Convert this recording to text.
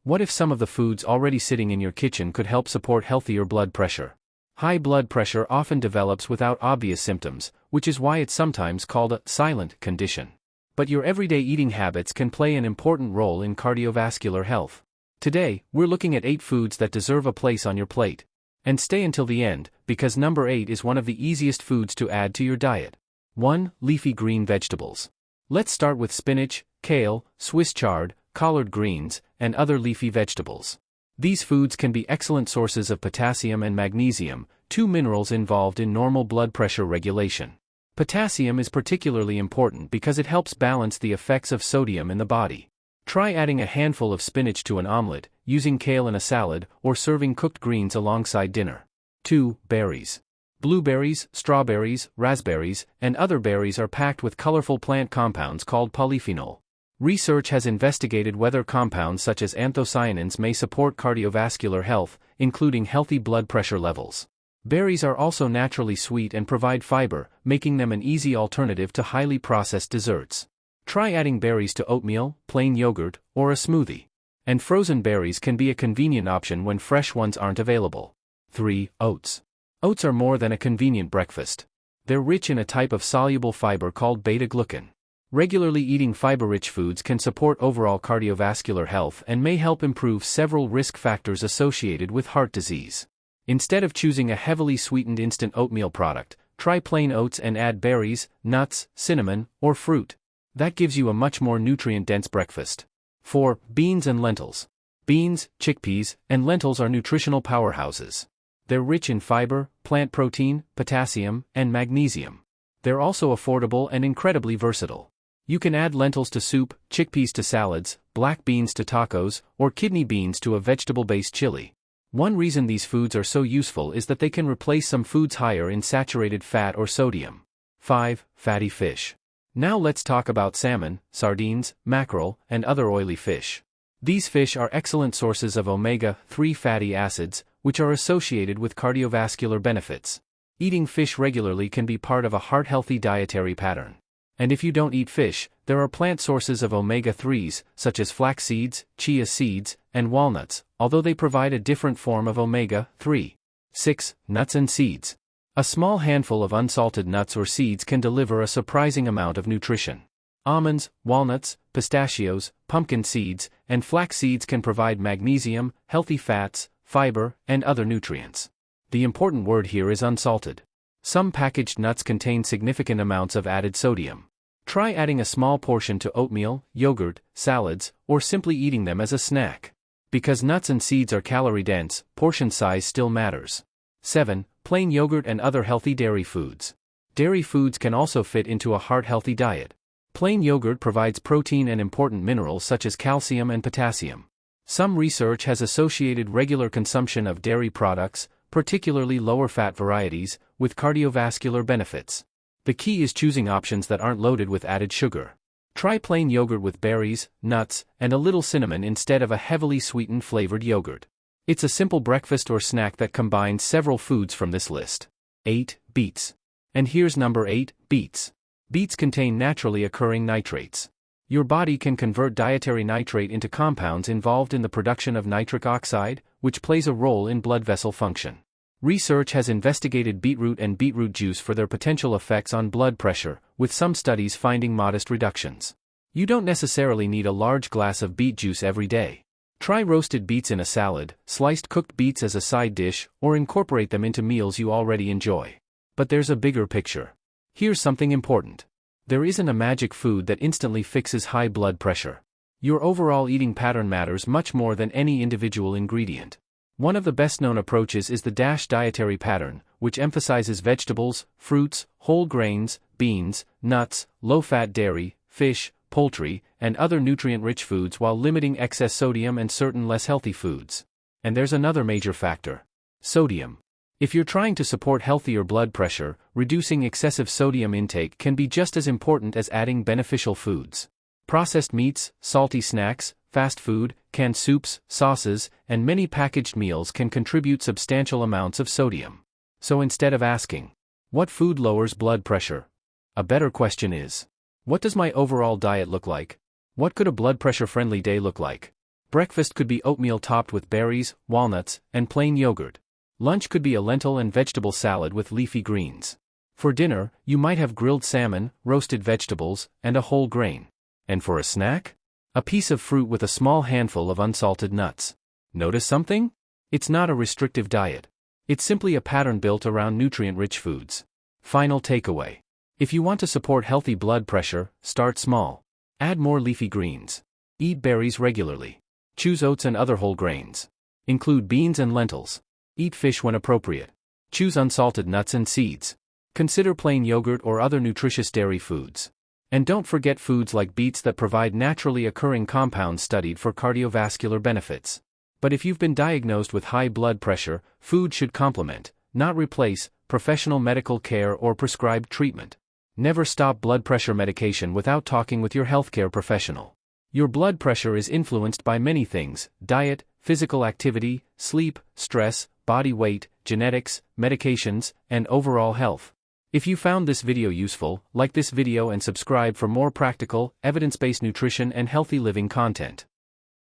What if some of the foods already sitting in your kitchen could help support healthier blood pressure? High blood pressure often develops without obvious symptoms, which is why it's sometimes called a silent condition. But your everyday eating habits can play an important role in cardiovascular health. Today, we're looking at 8 foods that deserve a place on your plate. And stay until the end, because number 8 is one of the easiest foods to add to your diet. 1. Leafy green vegetables. Let's start with spinach, kale, Swiss chard, collard greens, and other leafy vegetables. These foods can be excellent sources of potassium and magnesium, 2 minerals involved in normal blood pressure regulation. Potassium is particularly important because it helps balance the effects of sodium in the body. Try adding a handful of spinach to an omelette, using kale in a salad, or serving cooked greens alongside dinner. 2. Berries. Blueberries, strawberries, raspberries, and other berries are packed with colorful plant compounds called polyphenol. Research has investigated whether compounds such as anthocyanins may support cardiovascular health, including healthy blood pressure levels. Berries are also naturally sweet and provide fiber, making them an easy alternative to highly processed desserts. Try adding berries to oatmeal, plain yogurt, or a smoothie. And frozen berries can be a convenient option when fresh ones aren't available. 3. Oats. Oats are more than a convenient breakfast. They're rich in a type of soluble fiber called beta-glucan. Regularly eating fiber-rich foods can support overall cardiovascular health and may help improve several risk factors associated with heart disease. Instead of choosing a heavily sweetened instant oatmeal product, try plain oats and add berries, nuts, cinnamon, or fruit. That gives you a much more nutrient-dense breakfast. 4. Beans and lentils. Beans, chickpeas, and lentils are nutritional powerhouses. They're rich in fiber, plant protein, potassium, and magnesium. They're also affordable and incredibly versatile. You can add lentils to soup, chickpeas to salads, black beans to tacos, or kidney beans to a vegetable-based chili. One reason these foods are so useful is that they can replace some foods higher in saturated fat or sodium. 5. Fatty fish. Now let's talk about salmon, sardines, mackerel, and other oily fish. These fish are excellent sources of omega-3 fatty acids, which are associated with cardiovascular benefits. Eating fish regularly can be part of a heart-healthy dietary pattern. And if you don't eat fish, there are plant sources of omega-3s, such as flax seeds, chia seeds, and walnuts, although they provide a different form of omega-3. 6. Nuts and seeds. A small handful of unsalted nuts or seeds can deliver a surprising amount of nutrition. Almonds, walnuts, pistachios, pumpkin seeds, and flax seeds can provide magnesium, healthy fats, fiber, and other nutrients. The important word here is unsalted. Some packaged nuts contain significant amounts of added sodium. Try adding a small portion to oatmeal, yogurt, salads, or simply eating them as a snack. Because nuts and seeds are calorie-dense, portion size still matters. 7. Plain yogurt and other healthy dairy foods. Dairy foods can also fit into a heart-healthy diet. Plain yogurt provides protein and important minerals such as calcium and potassium. Some research has associated regular consumption of dairy products, particularly lower-fat varieties, with cardiovascular benefits. The key is choosing options that aren't loaded with added sugar. Try plain yogurt with berries, nuts, and a little cinnamon instead of a heavily sweetened flavored yogurt. It's a simple breakfast or snack that combines several foods from this list. 8. Beets. And here's number 8, beets. Beets contain naturally occurring nitrates. Your body can convert dietary nitrate into compounds involved in the production of nitric oxide, which plays a role in blood vessel function. Research has investigated beetroot and beetroot juice for their potential effects on blood pressure, with some studies finding modest reductions. You don't necessarily need a large glass of beet juice every day. Try roasted beets in a salad, sliced cooked beets as a side dish, or incorporate them into meals you already enjoy. But there's a bigger picture. Here's something important. There isn't a magic food that instantly fixes high blood pressure. Your overall eating pattern matters much more than any individual ingredient. One of the best-known approaches is the DASH dietary pattern, which emphasizes vegetables, fruits, whole grains, beans, nuts, low-fat dairy, fish, poultry, and other nutrient-rich foods while limiting excess sodium and certain less healthy foods. And there's another major factor: sodium. If you're trying to support healthier blood pressure, reducing excessive sodium intake can be just as important as adding beneficial foods. Processed meats, salty snacks, fast food, canned soups, sauces, and many packaged meals can contribute substantial amounts of sodium. So instead of asking, what food lowers blood pressure? A better question is, what does my overall diet look like? What could a blood pressure-friendly day look like? Breakfast could be oatmeal topped with berries, walnuts, and plain yogurt. Lunch could be a lentil and vegetable salad with leafy greens. For dinner, you might have grilled salmon, roasted vegetables, and a whole grain. And for a snack? A piece of fruit with a small handful of unsalted nuts. Notice something? It's not a restrictive diet. It's simply a pattern built around nutrient-rich foods. Final takeaway. If you want to support healthy blood pressure, start small. Add more leafy greens. Eat berries regularly. Choose oats and other whole grains. Include beans and lentils. Eat fish when appropriate. Choose unsalted nuts and seeds. Consider plain yogurt or other nutritious dairy foods. And don't forget foods like beets that provide naturally occurring compounds studied for cardiovascular benefits. But if you've been diagnosed with high blood pressure, food should complement, not replace, professional medical care or prescribed treatment. Never stop blood pressure medication without talking with your healthcare professional. Your blood pressure is influenced by many things: diet, physical activity, sleep, stress, body weight, genetics, medications, and overall health. If you found this video useful, like this video and subscribe for more practical, evidence-based nutrition and healthy living content.